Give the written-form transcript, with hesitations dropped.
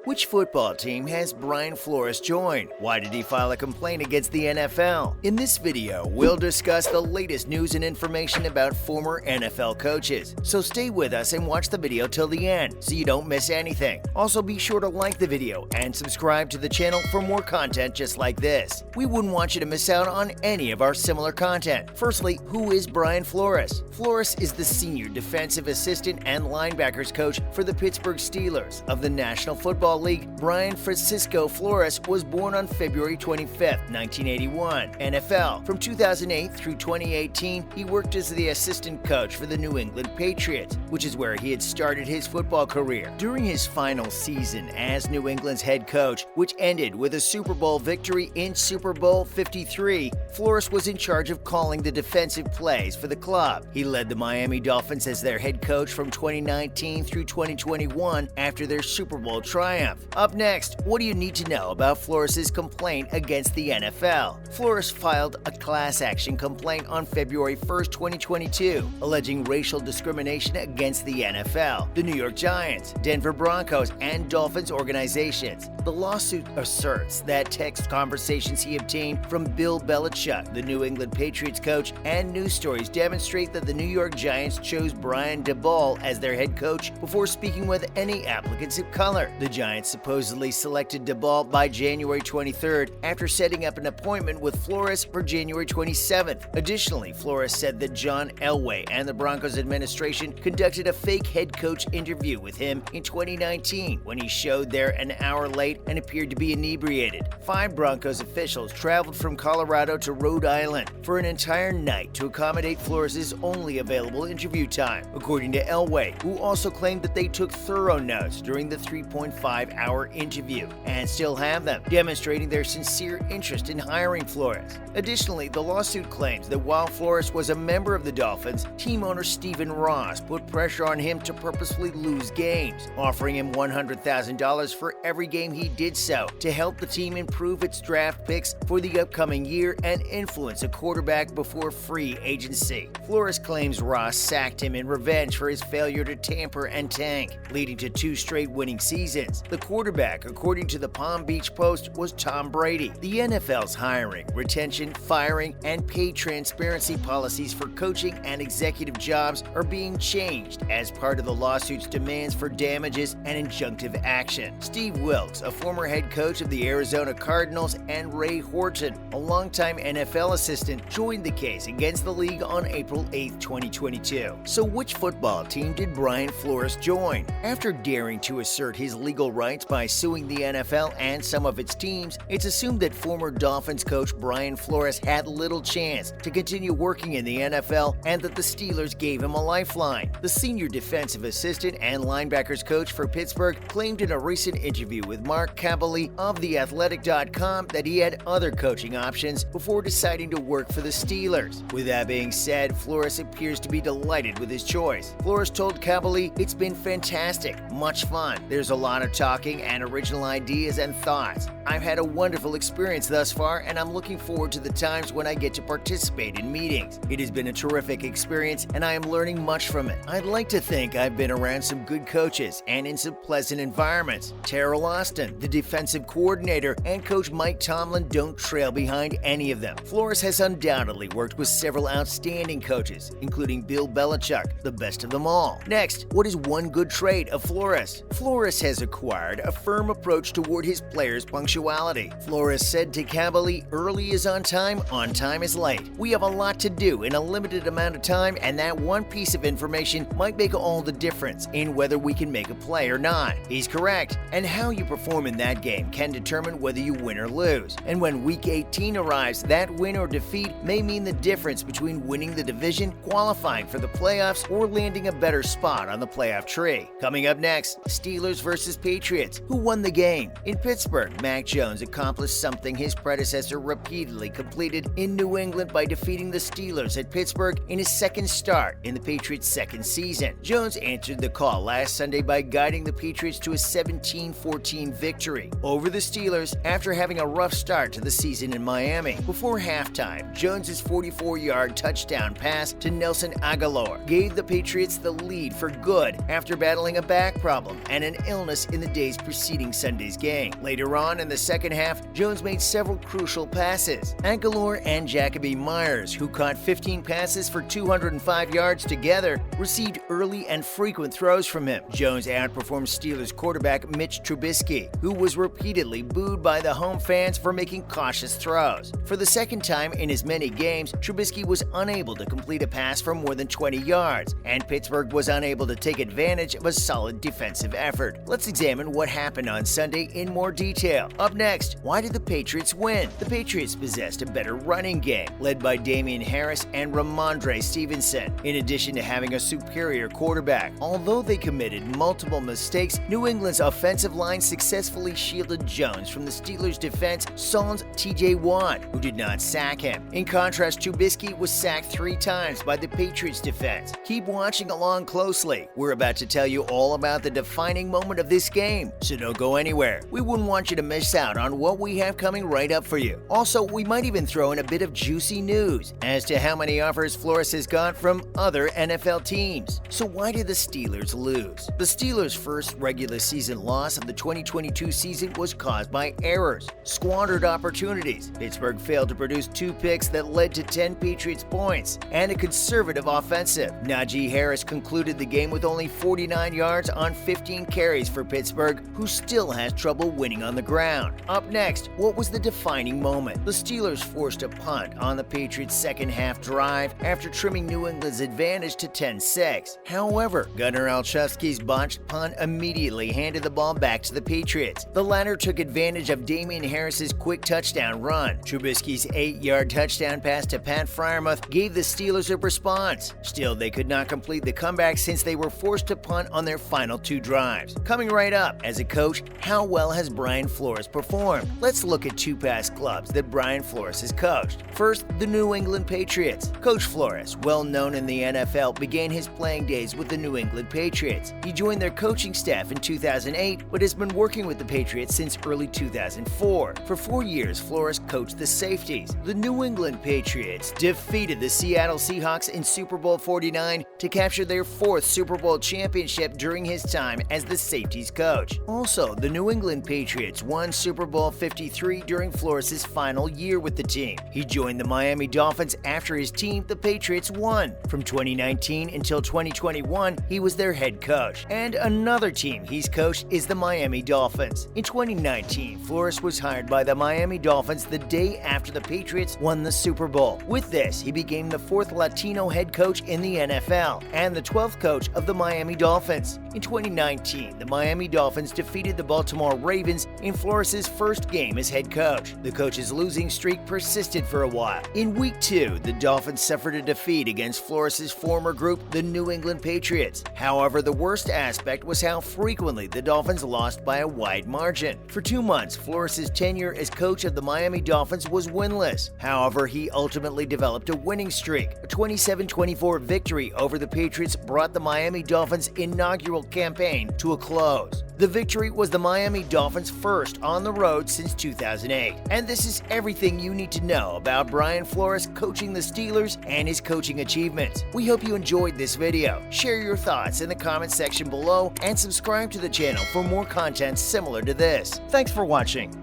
Which football team has Brian Flores joined? Why did he file a complaint against the NFL? In this video, we'll discuss the latest news and information about former NFL coaches. So stay with us and watch the video till the end so you don't miss anything. Also, be sure to like the video and subscribe to the channel for more content just like this. We wouldn't want you to miss out on any of our similar content. Firstly, who is Brian Flores? Flores is the senior defensive assistant and linebackers coach for the Pittsburgh Steelers of the National Football League. Brian Francisco Flores was born on February 25, 1981. NFL. From 2008 through 2018, he worked as the assistant coach for the New England Patriots, which is where he had started his football career. During his final season as New England's head coach, which ended with a Super Bowl victory in Super Bowl 53, Flores was in charge of calling the defensive plays for the club. He led the Miami Dolphins as their head coach from 2019 through 2021 after their Super Bowl triumph. Up next, what do you need to know about Flores' complaint against the NFL? Flores filed a class action complaint on February 1, 2022, alleging racial discrimination against the NFL, the New York Giants, Denver Broncos, and Dolphins organizations. The lawsuit asserts that text conversations he obtained from Bill Belichick, the New England Patriots coach, and news stories demonstrate that the New York Giants chose Brian Daboll as their head coach before speaking with any applicants of color. The Giants supposedly selected Daboll by January 23rd after setting up an appointment with Flores for January 27th. Additionally, Flores said that John Elway and the Broncos administration conducted a fake head coach interview with him in 2019 when he showed there an hour late and appeared to be inebriated. 5 Broncos officials traveled from Colorado to Rhode Island for an entire night to accommodate Flores' only available interview time, according to Elway, who also claimed that they took thorough notes during the 3.5-hour interview and still have them, demonstrating their sincere interest in hiring Flores. Additionally, the lawsuit claims that while Flores was a member of the Dolphins, team owner Stephen Ross put pressure on him to purposefully lose games, offering him $100,000 for every game he did so to help the team improve its draft picks for the upcoming year and influence a quarterback before free agency. Flores claims Ross sacked him in revenge for his failure to tamper and tank, leading to 2 straight winning seasons. The quarterback, according to the Palm Beach Post, was Tom Brady. The NFL's hiring, retention, firing, and pay transparency policies for coaching and executive jobs are being changed as part of the lawsuit's demands for damages and injunctive action. Steve Wilkes, a former head coach of the Arizona Cardinals, and Ray Horton, a longtime NFL assistant, joined the case against the league on April 8, 2022. So which football team did Brian Flores join? After daring to assert his legal rights by suing the NFL and some of its teams, it's assumed that former Dolphins coach Brian Flores had little chance to continue working in the NFL and that the Steelers gave him a lifeline. The senior defensive assistant and linebackers coach for Pittsburgh claimed in a recent interview with Mark Kaboly of TheAthletic.com that he had other coaching options before deciding to work for the Steelers. With that being said, Flores appears to be delighted with his choice. Flores told Kaboly, "It's been fantastic, much fun. There's a lot of talking and original ideas and thoughts. I've had a wonderful experience thus far, and I'm looking forward to the times when I get to participate in meetings. It has been a terrific experience, and I am learning much from it. I'd like to think I've been around some good coaches and in some pleasant environments. Terrell Austin, the defensive coordinator, and Coach Mike Tomlin don't trail behind any of them." Flores has undoubtedly worked with several outstanding coaches, including Bill Belichick, the best of them all. Next, what is one good trait of Flores? Flores has acquired a firm approach toward his players' punctuality. Flores said to Kaboly, "Early is on time is late. We have a lot to do in a limited amount of time, and that one piece of information might make all the difference in whether we can make a play or not." He's correct, and how you perform in that game can determine whether you win or lose. And when Week 18 arrives, that win or defeat may mean the difference between winning the division, qualifying for the playoffs, or landing a better spot on the playoff tree. Coming up next, Steelers versus Patriots. Who won the game? In Pittsburgh, Mac Jones accomplished something his predecessor repeatedly completed in New England by defeating the Steelers at Pittsburgh in his second start in the Patriots' second season. Jones answered the call last Sunday by guiding the Patriots to a 17-14 victory victory over the Steelers after having a rough start to the season in Miami. Before halftime, Jones's 44-yard touchdown pass to Nelson Agholor gave the Patriots the lead for good after battling a back problem and an illness in the days preceding Sunday's game. Later on in the second half, Jones made several crucial passes. Agholor and Jacoby Myers, who caught 15 passes for 205 yards together, received early and frequent throws from him. Jones outperformed Steelers quarterback Mitch Trubisky, who was repeatedly booed by the home fans for making cautious throws. For the second time in as many games, Trubisky was unable to complete a pass for more than 20 yards, and Pittsburgh was unable to take advantage of a solid defensive effort. Let's examine what happened on Sunday in more detail. Up next, why did the Patriots win? The Patriots possessed a better running game, led by Damien Harris and Ramondre Stevenson, in addition to having a superior quarterback. Although they committed multiple mistakes, New England's offensive line successfully shielded Jones from the Steelers' defense, sans TJ Watt, who did not sack him. In contrast, Trubisky was sacked 3 times by the Patriots' defense. Keep watching along closely. We're about to tell you all about the defining moment of this game, so don't go anywhere. We wouldn't want you to miss out on what we have coming right up for you. Also, we might even throw in a bit of juicy news as to how many offers Flores has got from other NFL teams. So why did the Steelers lose? The Steelers' first regular season loss of the 2022 season was caused by errors, squandered opportunities. Pittsburgh failed to produce 2 picks that led to 10 Patriots points, and a conservative offensive. Najee Harris concluded the game with only 49 yards on 15 carries for Pittsburgh, who still has trouble winning on the ground. Up next, what was the defining moment? The Steelers forced a punt on the Patriots' second half drive after trimming New England's advantage to 10-6. However, Gunnar Olszewski's botched punt immediately handed the ball back to the Patriots. The latter took advantage of Damien Harris's quick touchdown run. Trubisky's 8-yard touchdown pass to Pat Freiermuth gave the Steelers a response. Still, they could not complete the comeback since they were forced to punt on their final 2 drives. Coming right up, as a coach, how well has Brian Flores performed? Let's look at 2 past clubs that Brian Flores has coached. First, the New England Patriots. Coach Flores, well known in the NFL, began his playing days with the New England Patriots. He joined their coaching staff in 2008, but has been working with the Patriots since early 2004. For 4 years, Flores coached the safeties. The New England Patriots defeated the Seattle Seahawks in Super Bowl 49 to capture their 4th Super Bowl championship during his time as the safeties coach. Also, the New England Patriots won Super Bowl 53 during Flores' final year with the team. He joined the Miami Dolphins after his team, the Patriots, won. From 2019 until 2021, he was their head coach. And another team he's coached is the Miami Dolphins. In 2019, Flores was hired by the Miami Dolphins the day after the Patriots won the Super Bowl. With this, he became the 4th Latino head coach in the NFL and the 12th coach of the Miami Dolphins. In 2019, the Miami Dolphins defeated the Baltimore Ravens in Flores' first game as head coach. The coach's losing streak persisted for a while. In Week 2, the Dolphins suffered a defeat against Flores' former group, the New England Patriots. However, the worst aspect was how frequently the Dolphins lost by a wide margin. For 2 months, Flores' tenure as coach of the Miami Dolphins was winless. However, he ultimately developed a winning streak. A 27-24 victory over the Patriots brought the Miami Dolphins' inaugural campaign to a close. The victory was the Miami Dolphins' first on the road since 2008. And this is everything you need to know about Brian Flores coaching the Steelers and his coaching achievements. We hope you enjoyed this video. Share your thoughts in the comment section below and subscribe to the channel for more content similar to this. Thanks for watching.